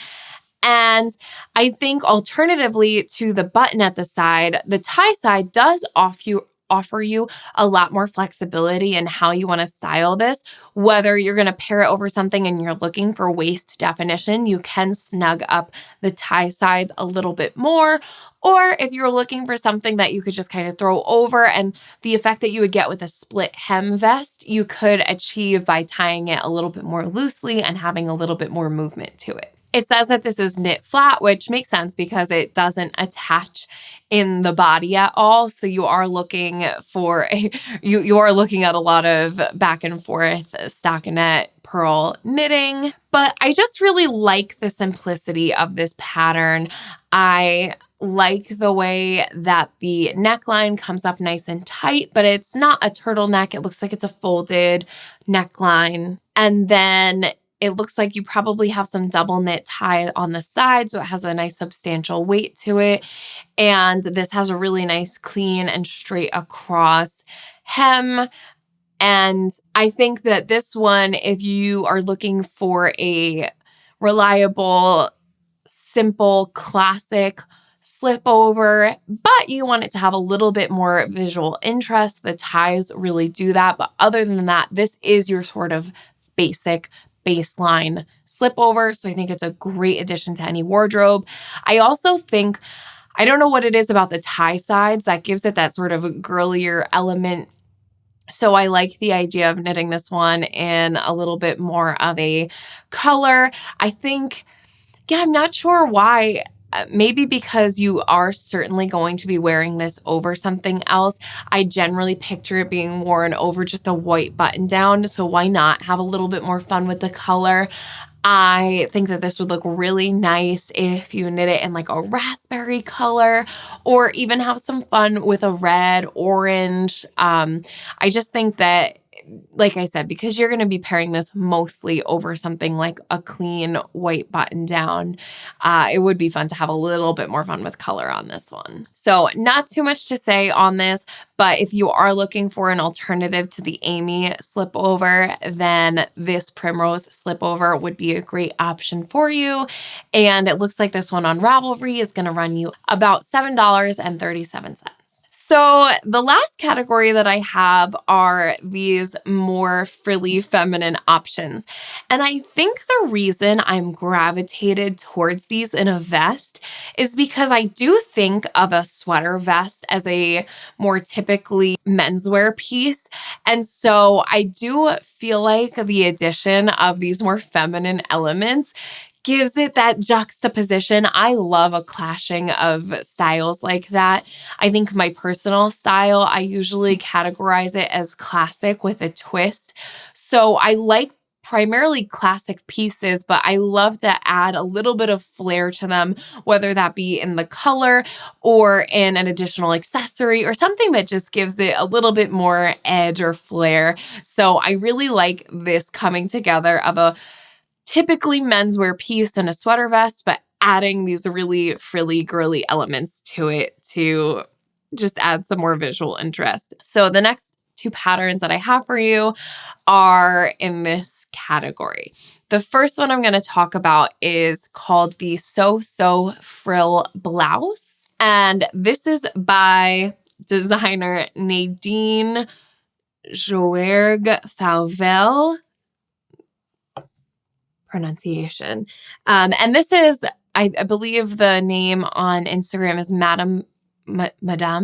And I think alternatively to the button at the side, the tie side does offer you a lot more flexibility in how you want to style this. Whether you're going to pair it over something and you're looking for waist definition, you can snug up the tie sides a little bit more. Or if you're looking for something that you could just kind of throw over, and the effect that you would get with a split hem vest, you could achieve by tying it a little bit more loosely and having a little bit more movement to it. It says that this is knit flat, which makes sense because it doesn't attach in the body at all. So you are looking for you are looking at a lot of back and forth stockinette purl knitting. But I just really like the simplicity of this pattern. I like the way that the neckline comes up nice and tight, but it's not a turtleneck. It looks like it's a folded neckline. And then it looks like you probably have some double knit tie on the side, so it has a nice substantial weight to it. And this has a really nice clean and straight across hem. And I think that this one, if you are looking for a reliable, simple, classic slipover, but you want it to have a little bit more visual interest, the ties really do that. But other than that, this is your sort of basic baseline slipover. So I think it's a great addition to any wardrobe. I also think, I don't know what it is about the tie sides that gives it that sort of girlier element. So I like the idea of knitting this one in a little bit more of a color. I think, yeah, I'm not sure why. Maybe because you are certainly going to be wearing this over something else. I generally picture it being worn over just a white button down. So why not have a little bit more fun with the color? I think that this would look really nice if you knit it in like a raspberry color, or even have some fun with a red, orange. I just think that, like I said, because you're going to be pairing this mostly over something like a clean white button down, it would be fun to have a little bit more fun with color on this one. So not too much to say on this, but if you are looking for an alternative to the Amy slipover, then this Primrose slipover would be a great option for you. And it looks like this one on Ravelry is going to run you about $7.37. So the last category that I have are these more frilly feminine options. And I think the reason I'm gravitated towards these in a vest is because I do think of a sweater vest as a more typically menswear piece. And so I do feel like the addition of these more feminine elements gives it that juxtaposition. I love a clashing of styles like that. I think my personal style, I usually categorize it as classic with a twist. So I like primarily classic pieces, but I love to add a little bit of flair to them, whether that be in the color or in an additional accessory or something that just gives it a little bit more edge or flair. So I really like this coming together of a typically menswear piece and a sweater vest, but adding these really frilly, girly elements to it to just add some more visual interest. So the next two patterns that I have for you are in this category. The first one I'm going to talk about is called the So Frill Blouse. And this is by designer Nadine Joerg-Fauvel. Pronunciation. And this is, I believe the name on Instagram is Madame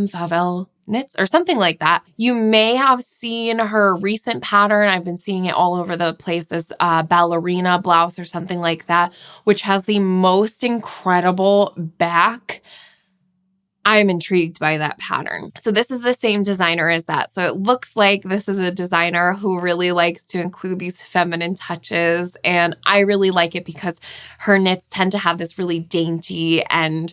Favel Knits or something like that. You may have seen her recent pattern. I've been seeing it all over the place, this ballerina blouse or something like that, which has the most incredible back. I'm intrigued by that pattern. So this is the same designer as that. So it looks like this is a designer who really likes to include these feminine touches. And I really like it because her knits tend to have this really dainty and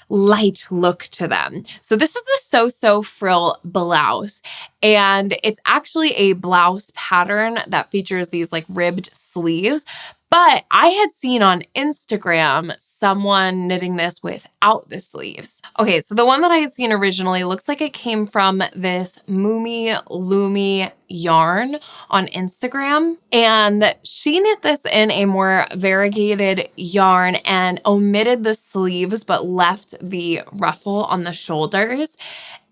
light look to them. So this is the So Frill Blouse. And it's actually a blouse pattern that features these like ribbed sleeves. But I had seen on Instagram someone knitting this without the sleeves. Okay, so the one that I had seen originally looks like it came from this Moomy Loomy yarn on Instagram. And she knit this in a more variegated yarn and omitted the sleeves but left the ruffle on the shoulders.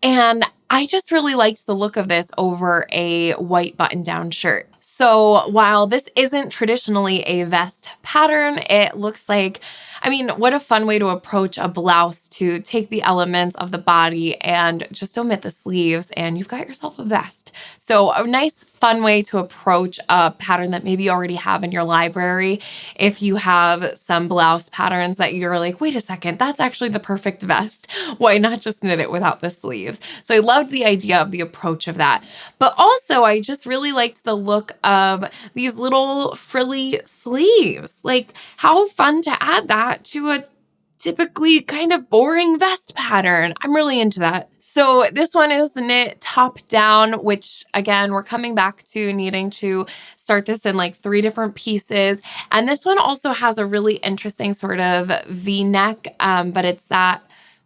And I just really liked the look of this over a white button-down shirt. So while this isn't traditionally a vest pattern, it looks like, I mean, what a fun way to approach a blouse, to take the elements of the body and just omit the sleeves and you've got yourself a vest. So a nice fun way to approach a pattern that maybe you already have in your library. If you have some blouse patterns that you're like, wait a second, that's actually the perfect vest. Why not just knit it without the sleeves? So I loved the idea of the approach of that. But also I just really liked the look of these little frilly sleeves. Like, how fun to add that to a typically kind of boring vest pattern. I'm really into that. So this one is knit top down, which again, we're coming back to needing to start this in like 3 different pieces. And this one also has a really interesting sort of V-neck, but it's that,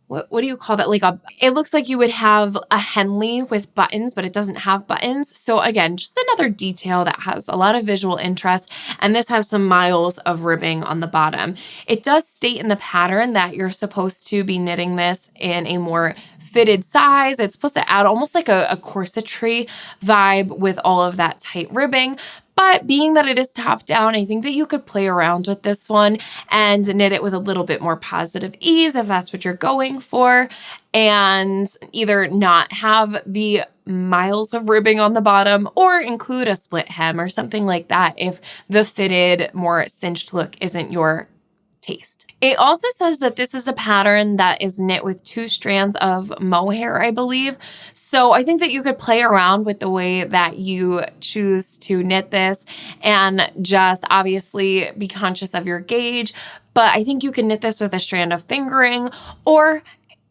what do you call that? Like it looks like you would have a Henley with buttons, but it doesn't have buttons. So again, just another detail that has a lot of visual interest. And this has some miles of ribbing on the bottom. It does state in the pattern that you're supposed to be knitting this in a more fitted size. It's supposed to add almost like a corsetry vibe with all of that tight ribbing. But being that it is top down, I think that you could play around with this one and knit it with a little bit more positive ease if that's what you're going for, and either not have the miles of ribbing on the bottom or include a split hem or something like that if the fitted, more cinched look isn't your taste. It also says that this is a pattern that is knit with 2 strands of mohair, I believe. So I think that you could play around with the way that you choose to knit this and just obviously be conscious of your gauge. But I think you can knit this with a strand of fingering or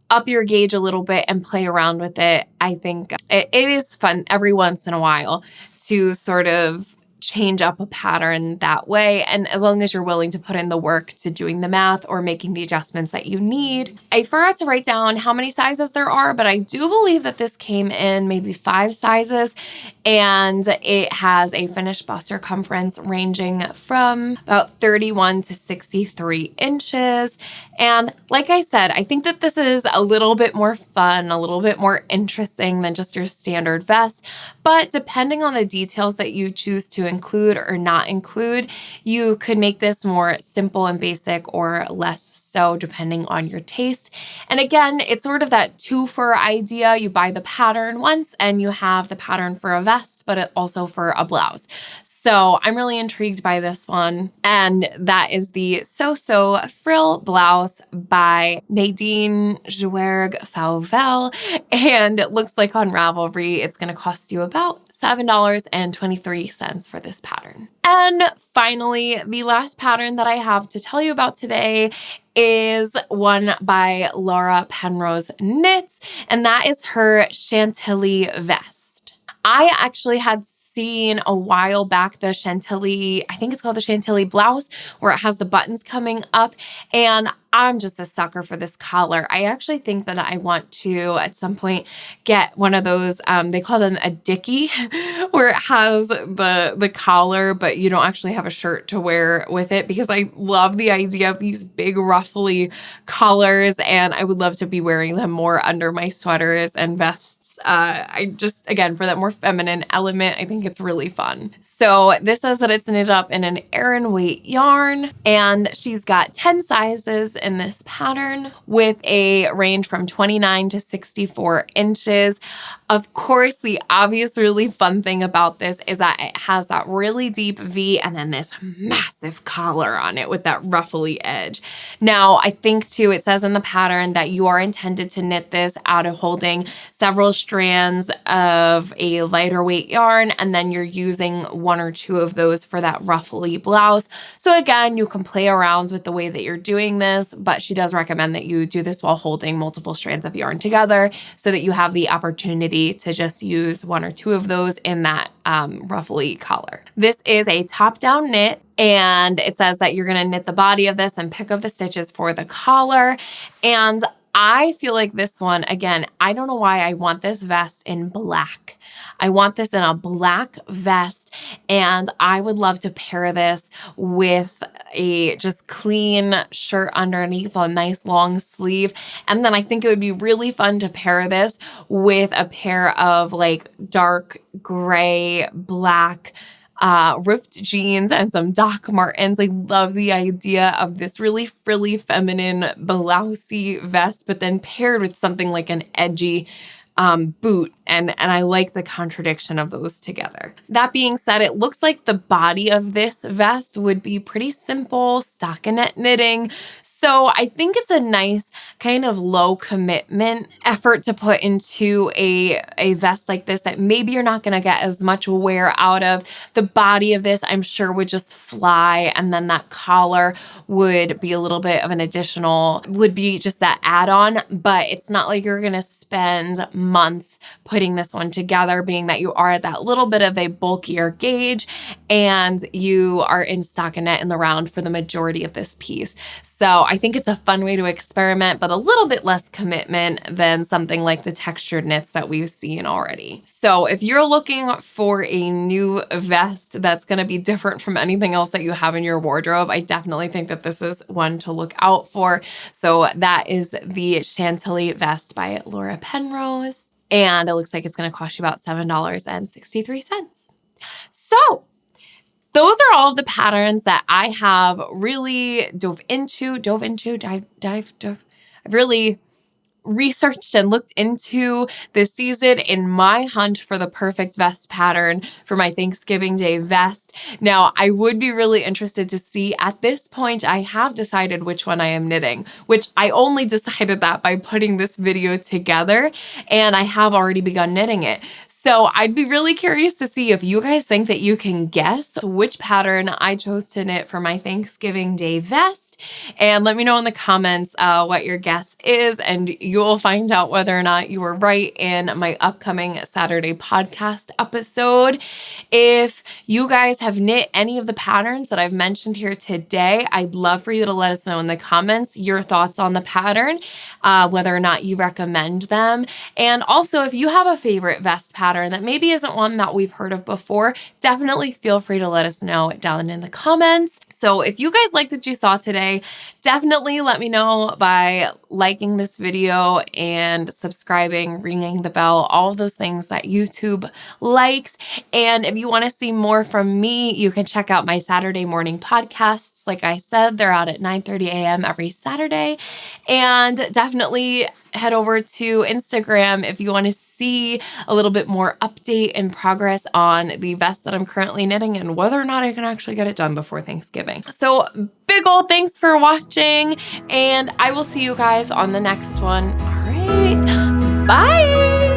up your gauge a little bit and play around with it. I think it is fun every once in a while to sort of change up a pattern that way. And as long as you're willing to put in the work to doing the math or making the adjustments that you need. I forgot to write down how many sizes there are, but I do believe that this came in maybe 5 sizes, and it has a finished bust circumference ranging from about 31 to 63 inches. And like I said, I think that this is a little bit more fun, a little bit more interesting than just your standard vest. But depending on the details that you choose to include or not include, you could make this more simple and basic or less so depending on your taste. And again, it's sort of that 2-for idea. You buy the pattern once and you have the pattern for a vest, but also for a blouse. So I'm really intrigued by this one. And that is the So Frill Blouse by Nadine Jouerg-Fauvel. And it looks like on Ravelry, it's going to cost you about $7.23 for this pattern. And finally, the last pattern that I have to tell you about today is one by Laura Penrose Knits, and that is her Chantilly vest. I actually had seen a while back the Chantilly, I think it's called the Chantilly blouse, where it has the buttons coming up, and I'm just a sucker for this collar. I actually think that I want to at some point get one of those, they call them a dickie, where it has the collar, but you don't actually have a shirt to wear with it, because I love the idea of these big ruffly collars, and I would love to be wearing them more under my sweaters and vests. I just, again, for that more feminine element, I think it's really fun. So this says that it's knit up in an Aran weight yarn, and she's got 10 sizes in this pattern with a range from 29 to 64 inches. Of course, the obvious really fun thing about this is that it has that really deep V and then this massive collar on it with that ruffly edge. Now, I think too, it says in the pattern that you are intended to knit this out of holding several strands of a lighter weight yarn, and then you're using one or two of those for that ruffly blouse. So again, you can play around with the way that you're doing this, but she does recommend that you do this while holding multiple strands of yarn together so that you have the opportunity to just use one or two of those in that ruffly collar. This is a top-down knit, and it says that you're going to knit the body of this and pick up the stitches for the collar. And I feel like this one, again, I don't know why I want this vest in black. I want this in a black vest, and I would love to pair this with a just clean shirt underneath, a nice long sleeve. And then I think it would be really fun to pair this with a pair of like dark gray, black, ripped jeans and some Doc Martens. I love the idea of this really frilly, feminine, blousey vest, but then paired with something like an edgy boot, and I like the contradiction of those together. That being said, it looks like the body of this vest would be pretty simple stockinette knitting. So I think it's a nice kind of low commitment effort to put into a vest like this that maybe you're not going to get as much wear out of. The body of this, I'm sure, would just fly, and then that collar would be a little bit of an additional, would be just that add-on, but it's not like you're going to spend months putting this one together, being that you are at that little bit of a bulkier gauge and you are in stockinette in the round for the majority of this piece. So I think it's a fun way to experiment, but a little bit less commitment than something like the textured knits that we've seen already. So if you're looking for a new vest that's going to be different from anything else that you have in your wardrobe, I definitely think that this is one to look out for. So that is the Chantilly vest by Laura Penrose, and it looks like it's going to cost you about $7.63. So those are all of the patterns that I have really I've really researched and looked into this season in my hunt for the perfect vest pattern for my Thanksgiving Day vest. Now, I would be really interested to see, at this point, I have decided which one I am knitting, which I only decided that by putting this video together, and I have already begun knitting it. So I'd be really curious to see if you guys think that you can guess which pattern I chose to knit for my Thanksgiving Day vest. And let me know in the comments what your guess is, and you'll find out whether or not you were right in my upcoming Saturday podcast episode. If you guys have knit any of the patterns that I've mentioned here today, I'd love for you to let us know in the comments your thoughts on the pattern, whether or not you recommend them. And also, if you have a favorite vest pattern that maybe isn't one that we've heard of before, definitely feel free to let us know down in the comments. So if you guys liked what you saw today, definitely let me know by liking this video and subscribing, ringing the bell, all of those things that YouTube likes. And if you want to see more from me, you can check out my Saturday morning podcasts. Like I said, they're out at 9:30 a.m. every Saturday. And definitely head over to Instagram if you want to see a little bit more update and progress on the vest that I'm currently knitting and whether or not I can actually get it done before Thanksgiving. So big ol' thanks for watching, and I will see you guys on the next one. All right, bye.